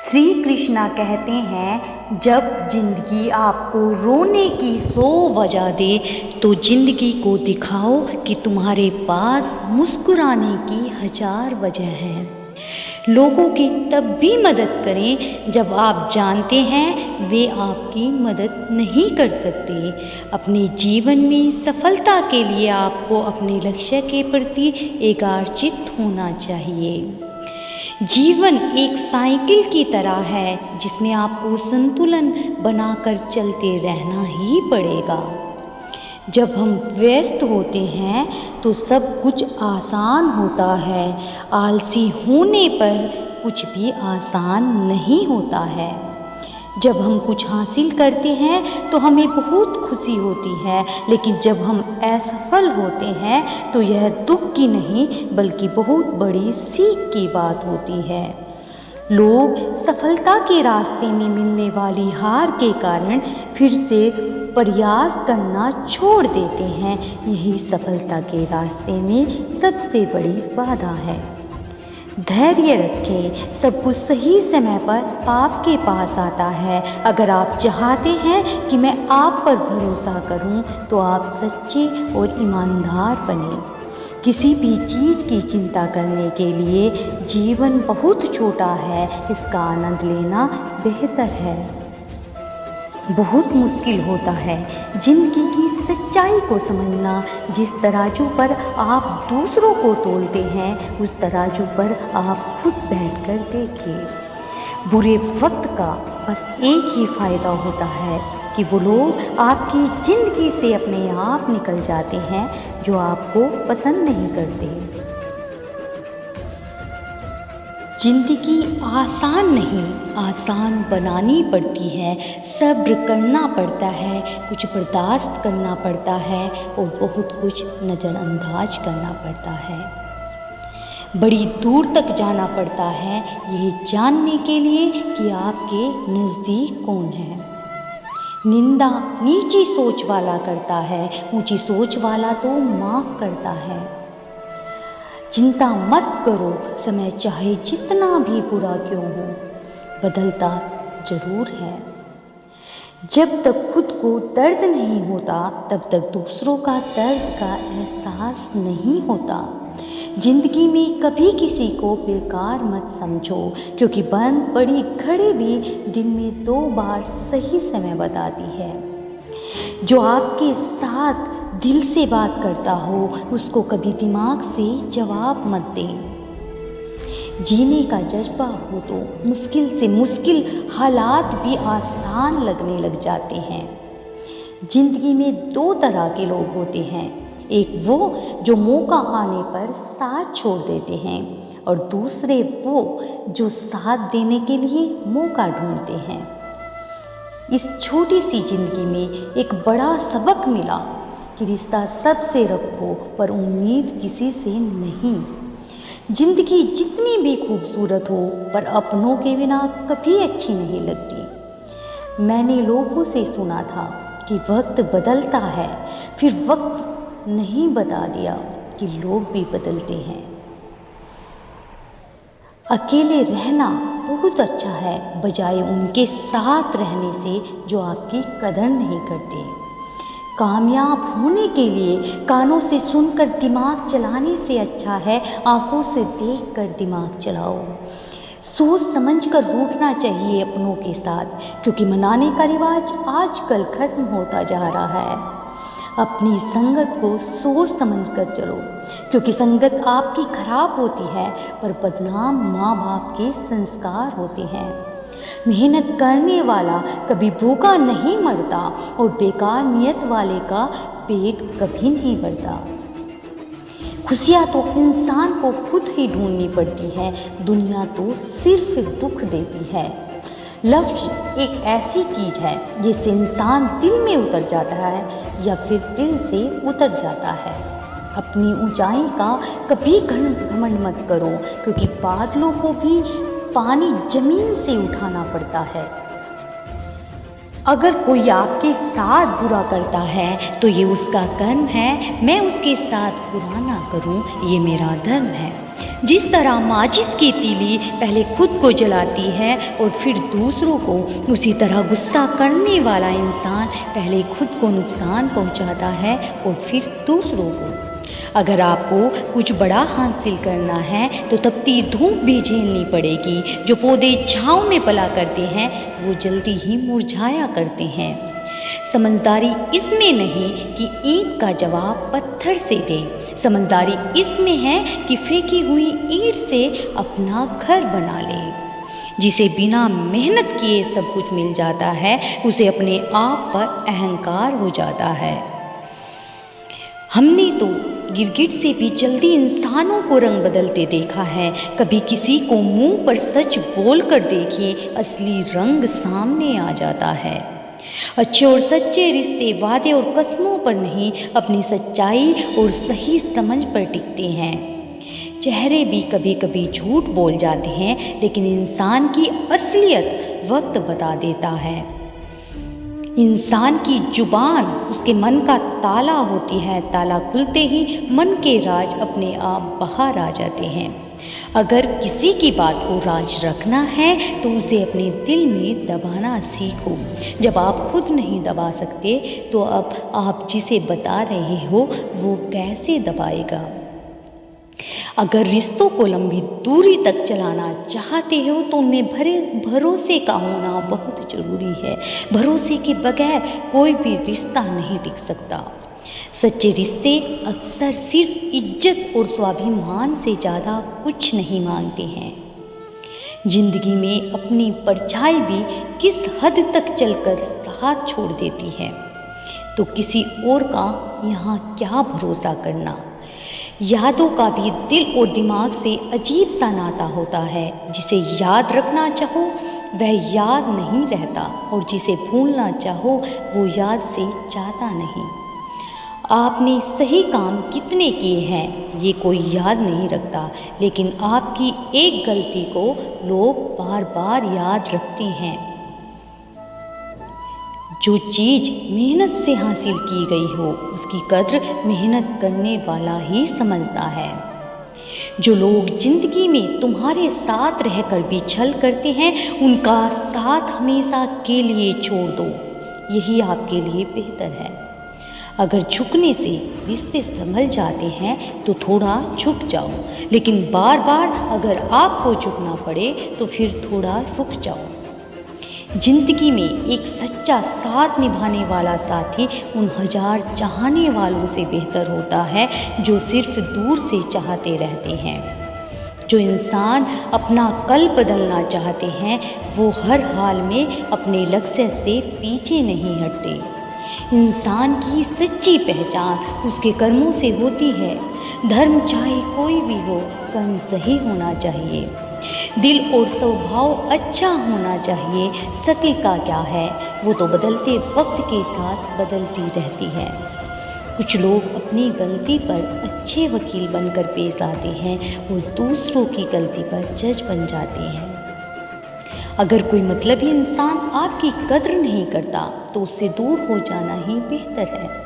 श्री कृष्णा कहते हैं, जब जिंदगी आपको रोने की 100 वजह दे तो जिंदगी को दिखाओ कि तुम्हारे पास मुस्कुराने की 1000 वजह हैं। लोगों की तब भी मदद करें जब आप जानते हैं वे आपकी मदद नहीं कर सकते। अपने जीवन में सफलता के लिए आपको अपने लक्ष्य के प्रति एकाग्रचित होना चाहिए। जीवन एक साइकिल की तरह है जिसमें आपको संतुलन बनाकर चलते रहना ही पड़ेगा। जब हम व्यस्त होते हैं तो सब कुछ आसान होता है, आलसी होने पर कुछ भी आसान नहीं होता है। जब हम कुछ हासिल करते हैं तो हमें बहुत खुशी होती है, लेकिन जब हम असफल होते हैं तो यह दुख की नहीं बल्कि बहुत बड़ी सीख की बात होती है। लोग सफलता के रास्ते में मिलने वाली हार के कारण फिर से प्रयास करना छोड़ देते हैं। यही सफलता के रास्ते में सबसे बड़ी बाधा है। धैर्य रखें, सब कुछ सही समय पर आपके पास आता है। अगर आप चाहते हैं कि मैं आप पर भरोसा करूं, तो आप सच्चे और ईमानदार बने। किसी भी चीज़ की चिंता करने के लिए जीवन बहुत छोटा है, इसका आनंद लेना बेहतर है। बहुत मुश्किल होता है जिंदगी की सच्चाई को समझना। जिस तराजू पर आप दूसरों को तोलते हैं, उस तराजू पर आप खुद बैठकर देखिए। बुरे वक्त का बस एक ही फ़ायदा होता है कि वो लोग आपकी ज़िंदगी से अपने आप निकल जाते हैं जो आपको पसंद नहीं करते। जिंदगी आसान नहीं, आसान बनानी पड़ती है। सब्र करना पड़ता है, कुछ बर्दाश्त करना पड़ता है और बहुत कुछ नज़रअंदाज करना पड़ता है। बड़ी दूर तक जाना पड़ता है यही जानने के लिए कि आपके नज़दीक कौन है। निंदा नीची सोच वाला करता है, ऊंची सोच वाला तो माफ़ करता है। चिंता मत करो, समय चाहे जितना भी बुरा क्यों हो, बदलता ज़रूर है। जब तक खुद को दर्द नहीं होता तब तक दूसरों का दर्द का एहसास नहीं होता। जिंदगी में कभी किसी को बेकार मत समझो, क्योंकि बंद पड़ी घड़ी भी दिन में 2 बार सही समय बताती है। जो आपके साथ दिल से बात करता हो उसको कभी दिमाग से जवाब मत दे। जीने का जज्बा हो तो मुश्किल से मुश्किल हालात भी आसान लगने लग जाते हैं। जिंदगी में 2 तरह के लोग होते हैं, एक वो जो मौका आने पर साथ छोड़ देते हैं और दूसरे वो जो साथ देने के लिए मौका ढूंढते हैं। इस छोटी सी जिंदगी में एक बड़ा सबक मिला कि रिश्ता सबसे रखो पर उम्मीद किसी से नहीं। जिंदगी जितनी भी खूबसूरत हो पर अपनों के बिना कभी अच्छी नहीं लगती। मैंने लोगों से सुना था कि वक्त बदलता है, फिर वक्त नहीं बता दिया कि लोग भी बदलते हैं। अकेले रहना बहुत अच्छा है, बजाय उनके साथ रहने से जो आपकी कदर नहीं करते। कामयाब होने के लिए कानों से सुनकर दिमाग चलाने से अच्छा है आंखों से देखकर दिमाग चलाओ। सोच समझकर रूठना चाहिए अपनों के साथ, क्योंकि मनाने का रिवाज आजकल खत्म होता जा रहा है। अपनी संगत को सोच समझकर चलो, क्योंकि संगत आपकी खराब होती है पर बदनाम माँ बाप के संस्कार होते हैं। मेहनत करने वाला कभी भूखा नहीं मरता और बेकार नियत वाले का पेट कभी नहीं भरता। खुशियाँ तो इंसान को खुद ही ढूंढनी पड़ती है, दुनिया तो सिर्फ दुख देती है। लफ्ज़ एक ऐसी चीज़ है जिससे इंसान दिल में उतर जाता है या फिर दिल से उतर जाता है। अपनी ऊंचाई का कभी घमंड मत करो, क्योंकि बादलों को भी पानी जमीन से उठाना पड़ता है। अगर कोई आपके साथ बुरा करता है तो ये उसका कर्म है, मैं उसके साथ बुरा ना करूं, ये मेरा धर्म है। जिस तरह माचिस की तीली पहले खुद को जलाती है और फिर दूसरों को, उसी तरह गुस्सा करने वाला इंसान पहले खुद को नुकसान पहुंचाता है और फिर दूसरों को। अगर आपको कुछ बड़ा हासिल करना है तो तपती धूप भी झेलनी पड़ेगी। जो पौधे छाँव में पला करते हैं वो जल्दी ही मुरझाया करते हैं। समझदारी इसमें नहीं कि ईंट का जवाब पत्थर से दे, समझदारी इसमें है कि फेंकी हुई ईंट से अपना घर बना ले। जिसे बिना मेहनत किए सब कुछ मिल जाता है उसे अपने आप पर अहंकार हो जाता है। हमने तो गिरगिट से भी जल्दी इंसानों को रंग बदलते देखा है। कभी किसी को मुंह पर सच बोल कर देखिए, असली रंग सामने आ जाता है। अच्छे और सच्चे रिश्ते वादे और कस्मों पर नहीं, अपनी सच्चाई और सही समझ पर टिकते हैं। चेहरे भी कभी कभी झूठ बोल जाते हैं, लेकिन इंसान की असलियत वक्त बता देता है। इंसान की जुबान उसके मन का ताला होती है, ताला खुलते ही मन के राज अपने आप बाहर आ जाते हैं। अगर किसी की बात को राज रखना है तो उसे अपने दिल में दबाना सीखो। जब आप खुद नहीं दबा सकते तो अब आप जिसे बता रहे हो वो कैसे दबाएगा। अगर रिश्तों को लंबी दूरी तक चलाना चाहते हो तो उनमें भरोसे का होना बहुत ज़रूरी है। भरोसे के बगैर कोई भी रिश्ता नहीं टिक सकता। सच्चे रिश्ते अक्सर सिर्फ इज्जत और स्वाभिमान से ज़्यादा कुछ नहीं मांगते हैं। जिंदगी में अपनी परछाई भी किस हद तक चलकर साथ छोड़ देती है, तो किसी और का यहाँ क्या भरोसा करना। यादों का भी दिल और दिमाग से अजीब सा नाता होता है। जिसे याद रखना चाहो वह याद नहीं रहता और जिसे भूलना चाहो वो याद से जाता नहीं। आपने सही काम कितने किए हैं ये कोई याद नहीं रखता, लेकिन आपकी एक गलती को लोग बार बार याद रखते हैं। जो चीज़ मेहनत से हासिल की गई हो उसकी कद्र मेहनत करने वाला ही समझता है। जो लोग जिंदगी में तुम्हारे साथ रहकर भी छल करते हैं उनका साथ हमेशा के लिए छोड़ दो, यही आपके लिए बेहतर है। अगर झुकने से रिश्ते संभल जाते हैं तो थोड़ा झुक जाओ, लेकिन बार बार अगर आपको झुकना पड़े तो फिर थोड़ा रुक जाओ। जिंदगी में एक सच्चा साथ निभाने वाला साथी उन हजार चाहने वालों से बेहतर होता है जो सिर्फ दूर से चाहते रहते हैं। जो इंसान अपना कल बदलना चाहते हैं वो हर हाल में अपने लक्ष्य से पीछे नहीं हटते। इंसान की सच्ची पहचान उसके कर्मों से होती है। धर्म चाहे कोई भी हो, कर्म सही होना चाहिए। दिल और स्वभाव अच्छा होना चाहिए। शक्ल का क्या है, वो तो बदलते वक्त के साथ बदलती रहती है। कुछ लोग अपनी गलती पर अच्छे वकील बनकर पेश आते हैं और दूसरों की गलती पर जज बन जाते हैं। अगर कोई मतलबी इंसान आपकी कद्र नहीं करता तो उससे दूर हो जाना ही बेहतर है।